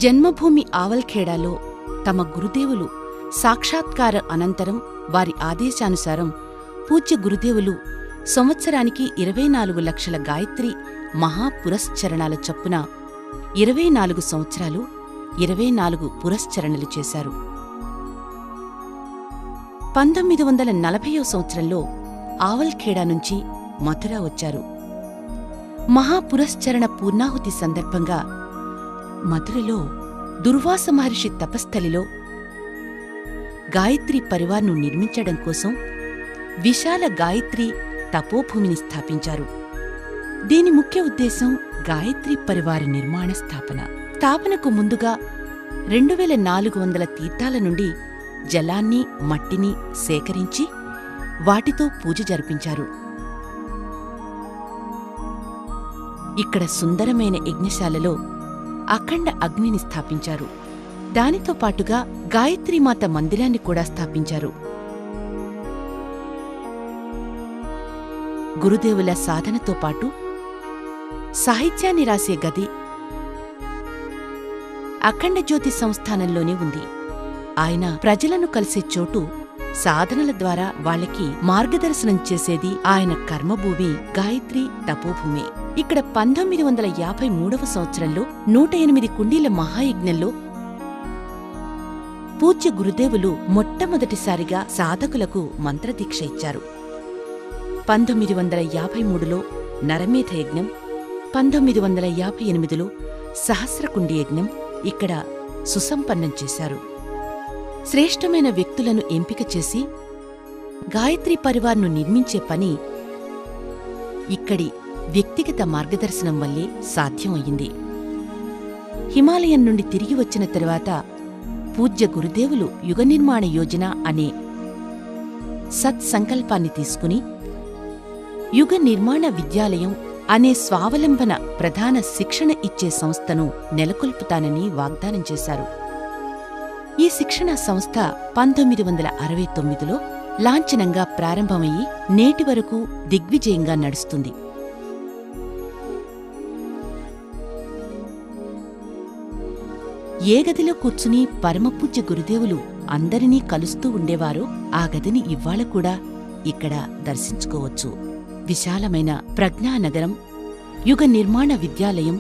జన్మభూమి ఆవల్ఖేడాలో తమ గురుదేవులు సాక్షాత్కార అనంతరం వారి ఆదేశానుసారం పూజ్య గురుదేవులు సంవత్సరానికి 24 లక్షల గాయత్రి మహాపురశ్చరణాల చొప్పున 24 సంవత్సరాలు 24 పురశ్చరణలు చేశారు. 1940వ సంవత్సరంలో ఆవల్ఖేడా నుంచి మథుర వచ్చారు. మహాపురశ్చరణ పూర్ణాహుతి సందర్భంగా మథురలో దుర్వాస మహర్షి తపస్థలిలో గాయత్రి పరివార్ను నిర్మించడం కోసం విశాల గాయత్రి తపోభూమిని స్థాపించారు. దీని ముఖ్య ఉద్దేశం గాయత్రి పరివార నిర్మాణ స్థాపనకు ముందుగా 2400 తీర్థాల నుండి జలాన్ని మట్టిని సేకరించి వాటితో పూజ జరిపించారు. ఇక్కడ సుందరమైన యజ్ఞశాలలో అఖండ అగ్నిని స్థాపించారు. దానితో పాటుగా గాయత్రీమాత మందిరాన్ని కూడా స్థాపించారు. గురుదేవుల సాధనతో పాటు సాహిత్యాన్ని రాసే గది అఖండ జ్యోతి సంస్థానంలోనే ఉంది. ఆయన ప్రజలను కలిసే చోటు, సాధనల ద్వారా వాళ్లకి మార్గదర్శనం చేసేది ఆయన కర్మభూమి గాయత్రి తపోభూమే. ఇక్కడ 1953వ సంవత్సరంలో 108 కుండీల మహాయజ్ఞంలో పూజ్య గురుదేవులు మొట్టమొదటిసారిగా సాధకులకు మంత్రదీక్ష ఇచ్చారు. 1953లో నరమేధ యజ్ఞం, 1958లో సహస్రకుండి యజ్ఞం ఇక్కడ సుసంపన్నం చేశారు. శ్రేష్టమైన వ్యక్తులను ఎంపిక చేసి గాయత్రి పరివార్ను నిర్మించే పని ఇక్కడి వ్యక్తిగత మార్గదర్శనం వల్లే సాధ్యమయ్యింది. హిమాలయం నుండి తిరిగి వచ్చిన తరువాత పూజ్య గురుదేవులు యుగనిర్మాణ యోజన అనే సత్సంకల్పాన్ని తీసుకుని యుగ నిర్మాణ విద్యాలయం అనే స్వావలంబన ప్రధాన శిక్షణ ఇచ్చే సంస్థను నెలకొల్పుతానని వాగ్దానం చేశారు. ఈ శిక్షణా సంస్థ 1969లో లాంఛనంగా ప్రారంభమయ్యి నేటి వరకు దిగ్విజయంగా నడుస్తుంది. ఏ గదిలో కూర్చుని పరమపూజ్య గురుదేవులు అందరినీ కలుస్తూ ఉండేవారో ఆ గదిని ఇవ్వాళ కూడా ఇక్కడ దర్శించుకోవచ్చు. విశాలమైన ప్రజ్ఞానగరం, యుగ నిర్మాణ విద్యాలయం,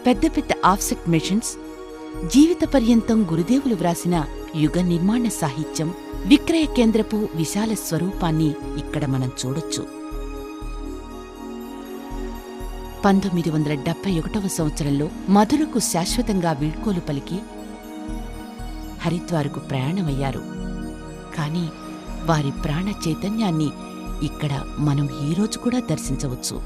పెద్ద పెద్ద ఆఫ్సెట్ మెషిన్స్, జీవిత పర్యంతం గురుదేవులు వ్రాసిన యుగ నిర్మాణ సాహిత్యం, విక్రయ కేంద్రపు విశాల స్వరూపాన్ని ఇక్కడ మనం చూడొచ్చు. 1971వ సంవత్సరంలో మధురకు శాశ్వతంగా వీడ్కోలు పలికి హరిద్వార్కు ప్రయాణమయ్యారు. కాని వారి ప్రాణ చైతన్యాన్ని ఇక్కడ మనం ఈరోజు కూడా దర్శించవచ్చు.